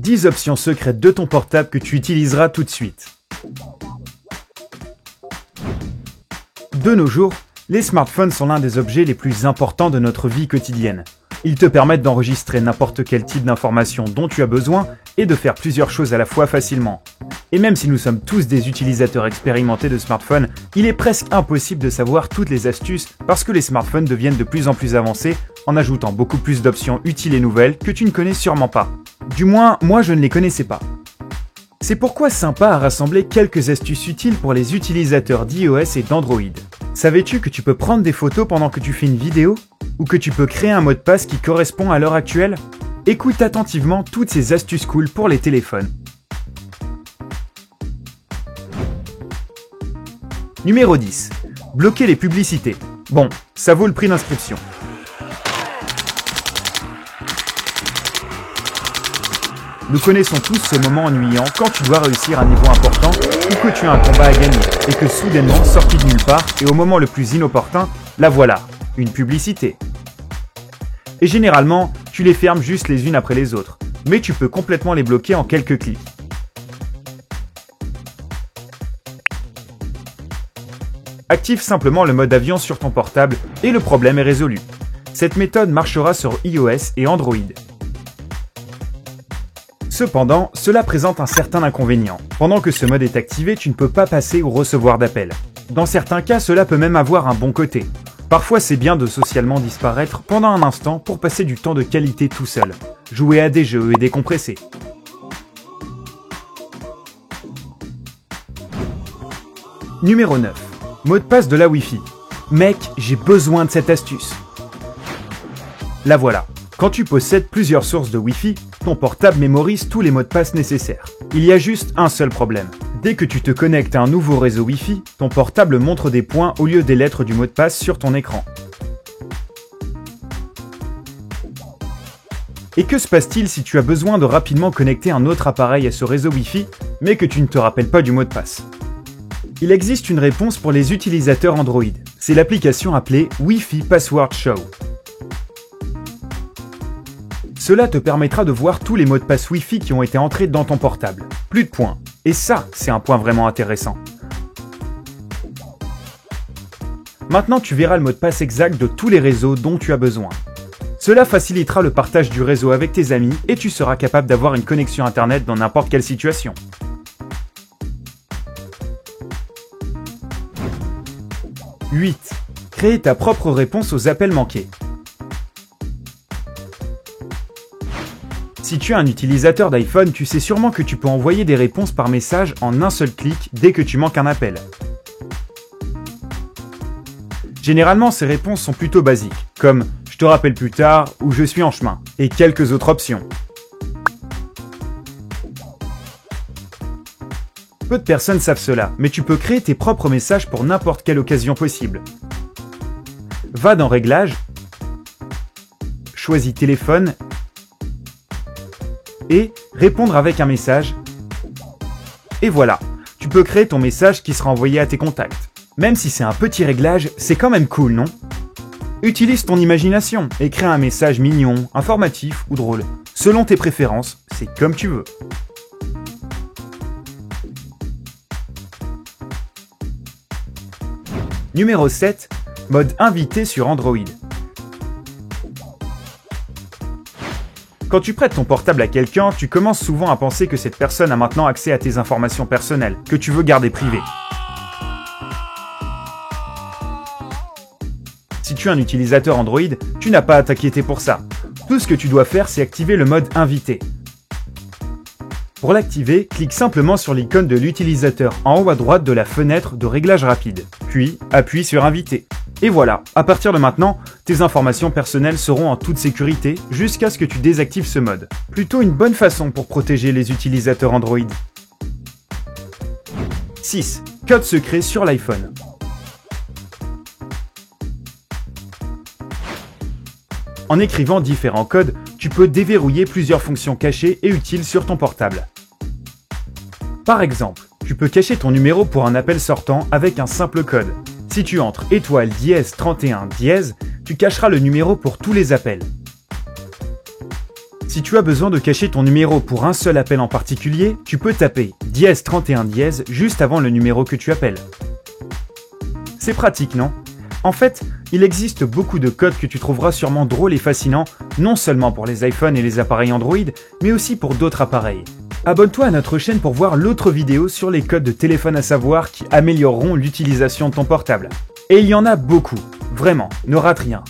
10 options secrètes de ton portable que tu utiliseras tout de suite. De nos jours, les smartphones sont l'un des objets les plus importants de notre vie quotidienne. Ils te permettent d'enregistrer n'importe quel type d'information dont tu as besoin et de faire plusieurs choses à la fois facilement. Et même si nous sommes tous des utilisateurs expérimentés de smartphones, il est presque impossible de savoir toutes les astuces parce que les smartphones deviennent de plus en plus avancés en ajoutant beaucoup plus d'options utiles et nouvelles que tu ne connais sûrement pas. Du moins, moi je ne les connaissais pas. C'est pourquoi Sympa a rassemblé quelques astuces utiles pour les utilisateurs d'iOS et d'Android. Savais-tu que tu peux prendre des photos pendant que tu fais une vidéo ? Ou que tu peux créer un mot de passe qui correspond à l'heure actuelle ? Écoute attentivement toutes ces astuces cool pour les téléphones. Numéro 10. Bloquer les publicités. Bon, ça vaut le prix d'inscription. Nous connaissons tous ce moment ennuyant quand tu dois réussir un niveau important ou que tu as un combat à gagner et que soudainement, sorti de nulle part et au moment le plus inopportun, la voilà, une publicité. Et généralement, tu les fermes juste les unes après les autres, mais tu peux complètement les bloquer en quelques clics. Active simplement le mode avion sur ton portable et le problème est résolu. Cette méthode marchera sur iOS et Android. Cependant, cela présente un certain inconvénient. Pendant que ce mode est activé, tu ne peux pas passer ou recevoir d'appels. Dans certains cas, cela peut même avoir un bon côté. Parfois, c'est bien de socialement disparaître pendant un instant pour passer du temps de qualité tout seul. Jouer à des jeux et décompresser. Numéro 9. Mot de passe de la Wi-Fi. Mec, j'ai besoin de cette astuce. La voilà. Quand tu possèdes plusieurs sources de Wi-Fi, ton portable mémorise tous les mots de passe nécessaires. Il y a juste un seul problème. Dès que tu te connectes à un nouveau réseau Wi-Fi, ton portable montre des points au lieu des lettres du mot de passe sur ton écran. Et que se passe-t-il si tu as besoin de rapidement connecter un autre appareil à ce réseau Wi-Fi, mais que tu ne te rappelles pas du mot de passe ? Il existe une réponse pour les utilisateurs Android. C'est l'application appelée Wi-Fi Password Show. Cela te permettra de voir tous les mots de passe Wi-Fi qui ont été entrés dans ton portable. Plus de points. Et ça, c'est un point vraiment intéressant. Maintenant, tu verras le mot de passe exact de tous les réseaux dont tu as besoin. Cela facilitera le partage du réseau avec tes amis et tu seras capable d'avoir une connexion Internet dans n'importe quelle situation. « 8. Créer ta propre réponse aux appels manqués. Si tu es un utilisateur d'iPhone, tu sais sûrement que tu peux envoyer des réponses par message en un seul clic dès que tu manques un appel. Généralement, ces réponses sont plutôt basiques, comme « je te rappelle plus tard » ou « je suis en chemin » et quelques autres options. Peu de personnes savent cela, mais tu peux créer tes propres messages pour n'importe quelle occasion possible. Va dans Réglages, choisis Téléphone et répondre avec un message. Et voilà, tu peux créer ton message qui sera envoyé à tes contacts. Même si c'est un petit réglage, c'est quand même cool, non ? Utilise ton imagination et crée un message mignon, informatif ou drôle. Selon tes préférences, c'est comme tu veux. Numéro 7. Mode invité sur Android. Quand tu prêtes ton portable à quelqu'un, tu commences souvent à penser que cette personne a maintenant accès à tes informations personnelles, que tu veux garder privées. Si tu es un utilisateur Android, tu n'as pas à t'inquiéter pour ça. Tout ce que tu dois faire, c'est activer le mode invité. Pour l'activer, clique simplement sur l'icône de l'utilisateur en haut à droite de la fenêtre de réglage rapide, puis appuie sur inviter. Et voilà, à partir de maintenant, tes informations personnelles seront en toute sécurité jusqu'à ce que tu désactives ce mode. Plutôt une bonne façon pour protéger les utilisateurs Android. 6. Code secret sur l'iPhone. En écrivant différents codes, tu peux déverrouiller plusieurs fonctions cachées et utiles sur ton portable. Par exemple, tu peux cacher ton numéro pour un appel sortant avec un simple code. Si tu entres étoile dièse 31 dièse, tu cacheras le numéro pour tous les appels. Si tu as besoin de cacher ton numéro pour un seul appel en particulier, tu peux taper dièse 31 dièse juste avant le numéro que tu appelles. C'est pratique, non? En fait, il existe beaucoup de codes que tu trouveras sûrement drôles et fascinants, non seulement pour les iPhones et les appareils Android, mais aussi pour d'autres appareils. Abonne-toi à notre chaîne pour voir l'autre vidéo sur les codes de téléphone à savoir qui amélioreront l'utilisation de ton portable. Et il y en a beaucoup, vraiment, ne rate rien.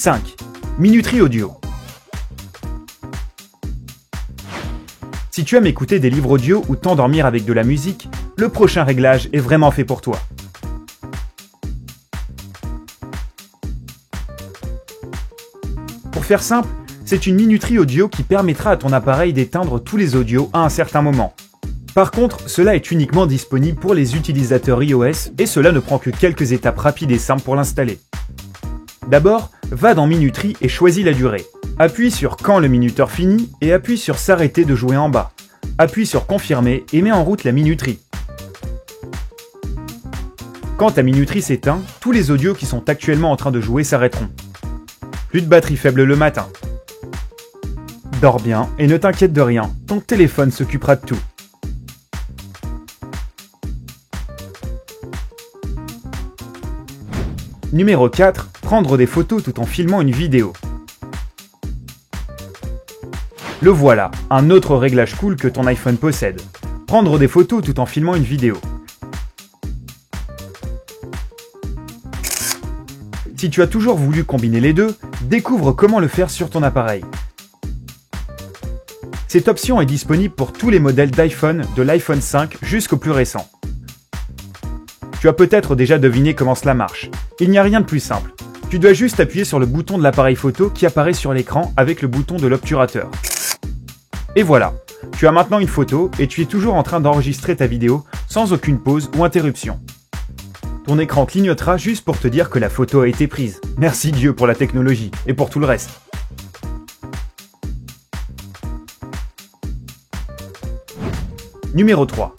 5. Minuterie audio. Si tu aimes écouter des livres audio ou t'endormir avec de la musique, le prochain réglage est vraiment fait pour toi. Pour faire simple, c'est une minuterie audio qui permettra à ton appareil d'éteindre tous les audios à un certain moment. Par contre, cela est uniquement disponible pour les utilisateurs iOS et cela ne prend que quelques étapes rapides et simples pour l'installer. D'abord, va dans Minuterie et choisis la durée. Appuie sur Quand le minuteur finit et appuie sur S'arrêter de jouer en bas. Appuie sur Confirmer et mets en route la minuterie. Quand ta minuterie s'éteint, tous les audios qui sont actuellement en train de jouer s'arrêteront. Plus de batterie faible le matin. Dors bien et ne t'inquiète de rien, ton téléphone s'occupera de tout. Numéro 4. Prendre des photos tout en filmant une vidéo. Le voilà, un autre réglage cool que ton iPhone possède. Prendre des photos tout en filmant une vidéo. Si tu as toujours voulu combiner les deux, découvre comment le faire sur ton appareil. Cette option est disponible pour tous les modèles d'iPhone, de l'iPhone 5 jusqu'au plus récent. Tu as peut-être déjà deviné comment cela marche. Il n'y a rien de plus simple. Tu dois juste appuyer sur le bouton de l'appareil photo qui apparaît sur l'écran avec le bouton de l'obturateur. Et voilà, tu as maintenant une photo et tu es toujours en train d'enregistrer ta vidéo sans aucune pause ou interruption. Ton écran clignotera juste pour te dire que la photo a été prise. Merci Dieu pour la technologie et pour tout le reste. Numéro 3.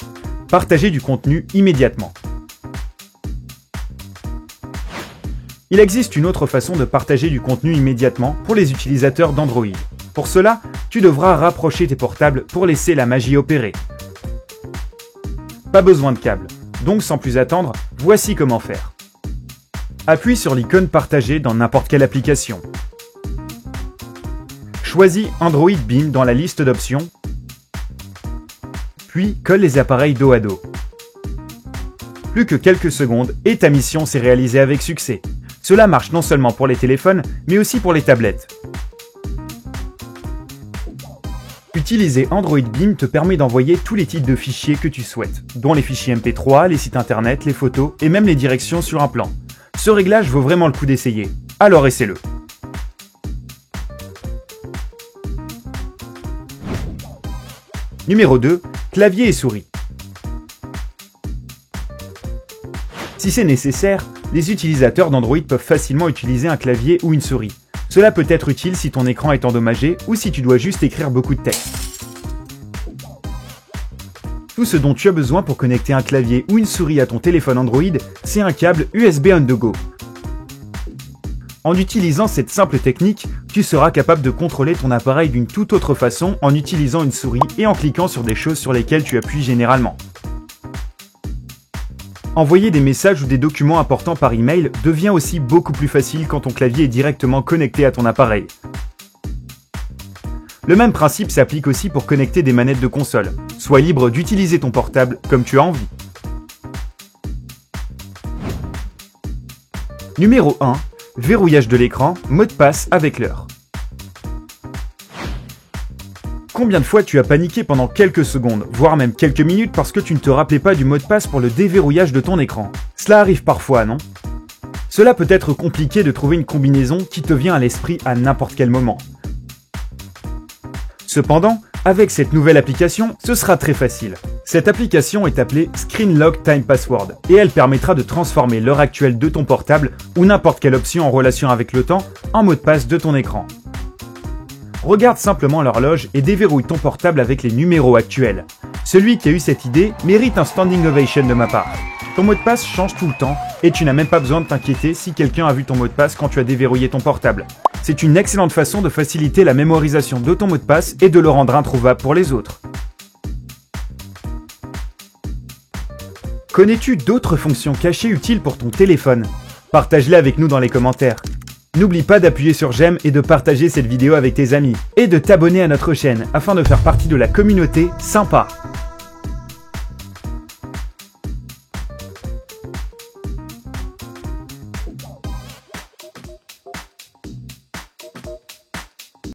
Partager du contenu immédiatement. Il existe une autre façon de partager du contenu immédiatement pour les utilisateurs d'Android. Pour cela, tu devras rapprocher tes portables pour laisser la magie opérer. Pas besoin de câble, donc sans plus attendre, voici comment faire. Appuie sur l'icône Partager dans n'importe quelle application. Choisis Android Beam dans la liste d'options, puis colle les appareils dos à dos. Plus que quelques secondes et ta mission s'est réalisée avec succès. Cela marche non seulement pour les téléphones, mais aussi pour les tablettes. Utiliser Android Beam te permet d'envoyer tous les types de fichiers que tu souhaites, dont les fichiers MP3, les sites internet, les photos et même les directions sur un plan. Ce réglage vaut vraiment le coup d'essayer, alors essaie-le. Numéro 2. Clavier et souris. Si c'est nécessaire, les utilisateurs d'Android peuvent facilement utiliser un clavier ou une souris. Cela peut être utile si ton écran est endommagé ou si tu dois juste écrire beaucoup de texte. Tout ce dont tu as besoin pour connecter un clavier ou une souris à ton téléphone Android, c'est un câble USB on the go. En utilisant cette simple technique, tu seras capable de contrôler ton appareil d'une toute autre façon en utilisant une souris et en cliquant sur des choses sur lesquelles tu appuies généralement. Envoyer des messages ou des documents importants par email devient aussi beaucoup plus facile quand ton clavier est directement connecté à ton appareil. Le même principe s'applique aussi pour connecter des manettes de console. Sois libre d'utiliser ton portable comme tu as envie. Numéro 1. Verrouillage de l'écran, mot de passe avec l'heure. Combien de fois tu as paniqué pendant quelques secondes, voire même quelques minutes parce que tu ne te rappelais pas du mot de passe pour le déverrouillage de ton écran? Cela arrive parfois, non? Cela peut être compliqué de trouver une combinaison qui te vient à l'esprit à n'importe quel moment. Cependant, avec cette nouvelle application, ce sera très facile. Cette application est appelée Screen Lock Time Password et elle permettra de transformer l'heure actuelle de ton portable ou n'importe quelle option en relation avec le temps en mot de passe de ton écran. Regarde simplement l'horloge et déverrouille ton portable avec les numéros actuels. Celui qui a eu cette idée mérite un standing ovation de ma part. Ton mot de passe change tout le temps et tu n'as même pas besoin de t'inquiéter si quelqu'un a vu ton mot de passe quand tu as déverrouillé ton portable. C'est une excellente façon de faciliter la mémorisation de ton mot de passe et de le rendre introuvable pour les autres. Connais-tu d'autres fonctions cachées utiles pour ton téléphone? Partage-les avec nous dans les commentaires. N'oublie pas d'appuyer sur j'aime et de partager cette vidéo avec tes amis. Et de t'abonner à notre chaîne afin de faire partie de la communauté sympa.